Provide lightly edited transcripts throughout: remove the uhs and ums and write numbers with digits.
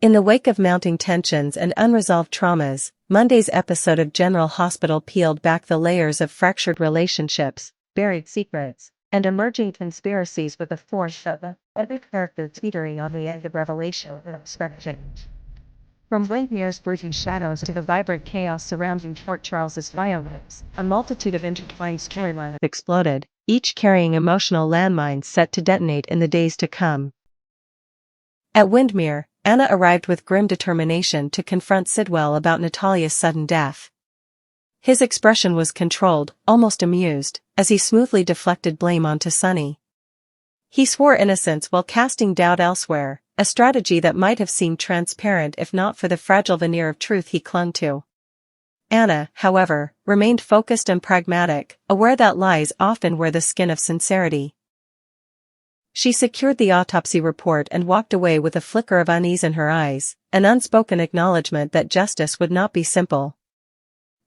In the wake of mounting tensions and unresolved traumas, Monday's episode of General Hospital peeled back the layers of fractured relationships, buried secrets, and emerging conspiracies with a force of other characters teetering on the edge of revelation and obstruction. From Blankmere's brooding shadows to the vibrant chaos surrounding Port Charles's violence, a multitude of intertwined storylines exploded, each carrying emotional landmines set to detonate in the days to come. At Windermere, Anna arrived with grim determination to confront Sidwell about Natalia's sudden death. His expression was controlled, almost amused, as he smoothly deflected blame onto Sonny. He swore innocence while casting doubt elsewhere, a strategy that might have seemed transparent if not for the fragile veneer of truth he clung to. Anna, however, remained focused and pragmatic, aware that lies often wear the skin of sincerity. She secured the autopsy report and walked away with a flicker of unease in her eyes, an unspoken acknowledgement that justice would not be simple.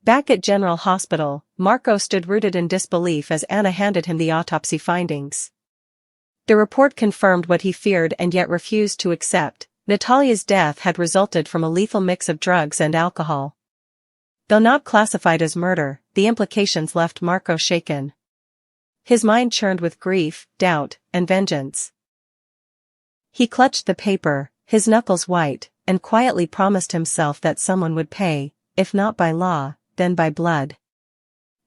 Back at General Hospital, Marco stood rooted in disbelief as Anna handed him the autopsy findings. The report confirmed what he feared and yet refused to accept: Natalia's death had resulted from a lethal mix of drugs and alcohol. Though not classified as murder, the implications left Marco shaken. His mind churned with grief, doubt, and vengeance. He clutched the paper, his knuckles white, and quietly promised himself that someone would pay, if not by law, then by blood.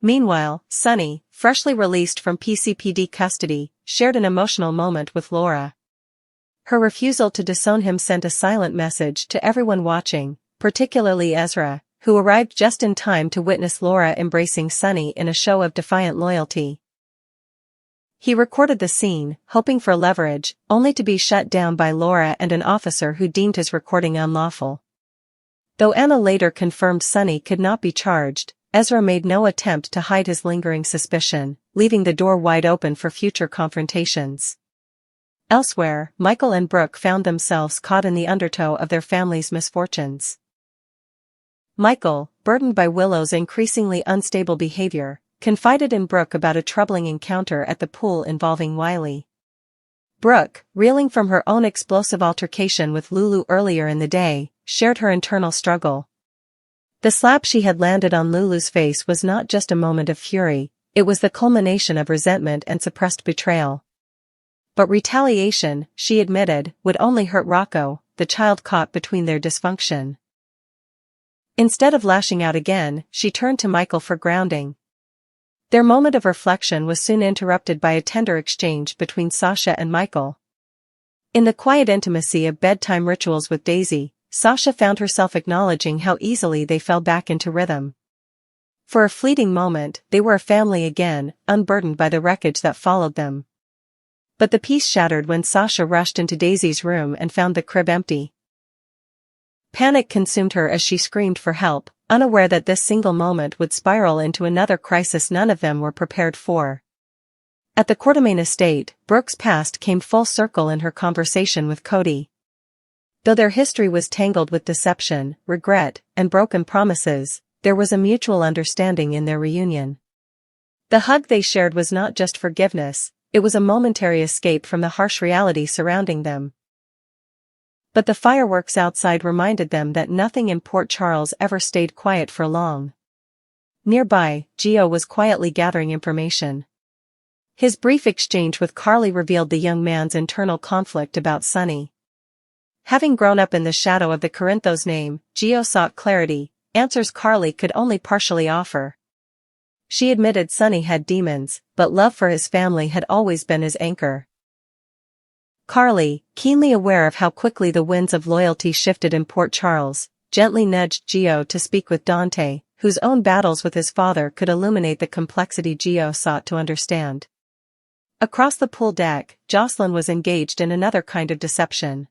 Meanwhile, Sonny, freshly released from PCPD custody, shared an emotional moment with Laura. Her refusal to disown him sent a silent message to everyone watching, particularly Ezra, who arrived just in time to witness Laura embracing Sonny in a show of defiant loyalty. He recorded the scene, hoping for leverage, only to be shut down by Laura and an officer who deemed his recording unlawful. Though Anna later confirmed Sonny could not be charged, Ezra made no attempt to hide his lingering suspicion, leaving the door wide open for future confrontations. Elsewhere, Michael and Brooke found themselves caught in the undertow of their family's misfortunes. Michael, burdened by Willow's increasingly unstable behavior, confided in Brooke about a troubling encounter at the pool involving Wiley. Brooke, reeling from her own explosive altercation with Lulu earlier in the day, shared her internal struggle. The slap she had landed on Lulu's face was not just a moment of fury, it was the culmination of resentment and suppressed betrayal. But retaliation, she admitted, would only hurt Rocco, the child caught between their dysfunction. Instead of lashing out again, she turned to Michael for grounding. Their moment of reflection was soon interrupted by a tender exchange between Sasha and Michael. In the quiet intimacy of bedtime rituals with Daisy, Sasha found herself acknowledging how easily they fell back into rhythm. For a fleeting moment, they were a family again, unburdened by the wreckage that followed them. But the peace shattered when Sasha rushed into Daisy's room and found the crib empty. Panic consumed her as she screamed for help, unaware that this single moment would spiral into another crisis none of them were prepared for. At the Quartermain estate, Brooke's past came full circle in her conversation with Cody. Though their history was tangled with deception, regret, and broken promises, there was a mutual understanding in their reunion. The hug they shared was not just forgiveness, it was a momentary escape from the harsh reality surrounding them. But the fireworks outside reminded them that nothing in Port Charles ever stayed quiet for long. Nearby, Gio was quietly gathering information. His brief exchange with Carly revealed the young man's internal conflict about Sonny. Having grown up in the shadow of the Corinthos name, Gio sought clarity, answers Carly could only partially offer. She admitted Sonny had demons, but love for his family had always been his anchor. Carly, keenly aware of how quickly the winds of loyalty shifted in Port Charles, gently nudged Gio to speak with Dante, whose own battles with his father could illuminate the complexity Gio sought to understand. Across the pool deck, Jocelyn was engaged in another kind of deception.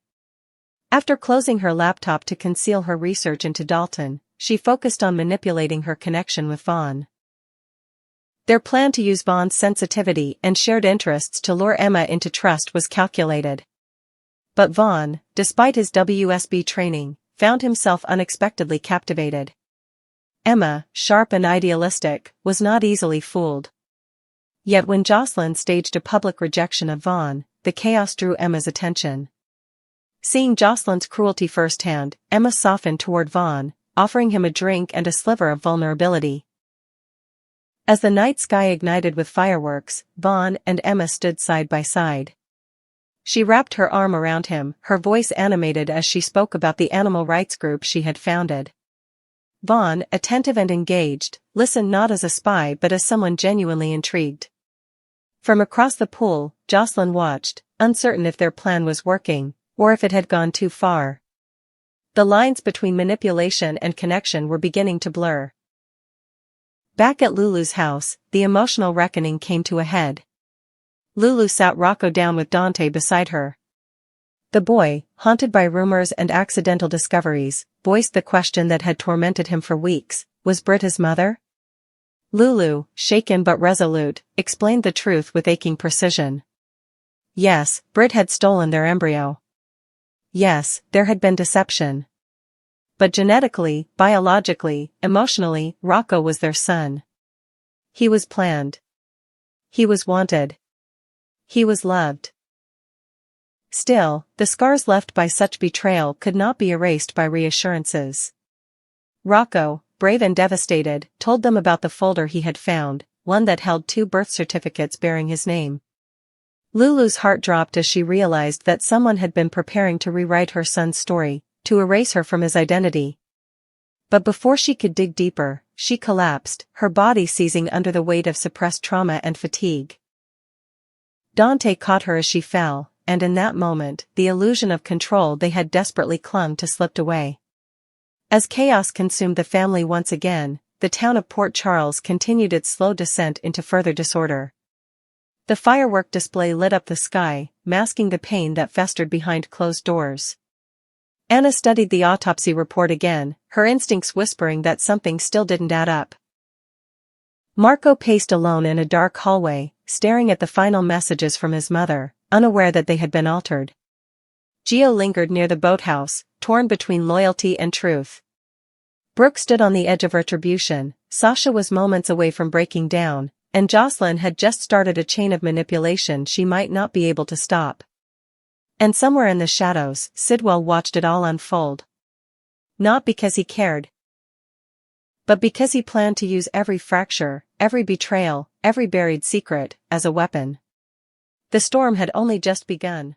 After closing her laptop to conceal her research into Dalton, she focused on manipulating her connection with Vaughn. Their plan to use Vaughn's sensitivity and shared interests to lure Emma into trust was calculated. But Vaughn, despite his WSB training, found himself unexpectedly captivated. Emma, sharp and idealistic, was not easily fooled. Yet when Jocelyn staged a public rejection of Vaughn, the chaos drew Emma's attention. Seeing Jocelyn's cruelty firsthand, Emma softened toward Vaughn, offering him a drink and a sliver of vulnerability. As the night sky ignited with fireworks, Vaughn and Emma stood side by side. She wrapped her arm around him, her voice animated as she spoke about the animal rights group she had founded. Vaughn, attentive and engaged, listened not as a spy but as someone genuinely intrigued. From across the pool, Jocelyn watched, uncertain if their plan was working, or if it had gone too far. The lines between manipulation and connection were beginning to blur. Back at Lulu's house, the emotional reckoning came to a head. Lulu sat Rocco down with Dante beside her. The boy, haunted by rumors and accidental discoveries, voiced the question that had tormented him for weeks: was Britt his mother? Lulu, shaken but resolute, explained the truth with aching precision. Yes, Britt had stolen their embryo. Yes, there had been deception. But genetically, biologically, emotionally, Rocco was their son. He was planned. He was wanted. He was loved. Still, the scars left by such betrayal could not be erased by reassurances. Rocco, brave and devastated, told them about the folder he had found, one that held 2 birth certificates bearing his name. Lulu's heart dropped as she realized that someone had been preparing to rewrite her son's story, to erase her from his identity. But before she could dig deeper, she collapsed, her body seizing under the weight of suppressed trauma and fatigue. Dante caught her as she fell, and in that moment, the illusion of control they had desperately clung to slipped away. As chaos consumed the family once again, the town of Port Charles continued its slow descent into further disorder. The firework display lit up the sky, masking the pain that festered behind closed doors. Anna studied the autopsy report again, her instincts whispering that something still didn't add up. Marco paced alone in a dark hallway, staring at the final messages from his mother, unaware that they had been altered. Gio lingered near the boathouse, torn between loyalty and truth. Brooke stood on the edge of retribution, Sasha was moments away from breaking down, and Jocelyn had just started a chain of manipulation she might not be able to stop. And somewhere in the shadows, Sidwell watched it all unfold. Not because he cared, but because he planned to use every fracture, every betrayal, every buried secret, as a weapon. The storm had only just begun.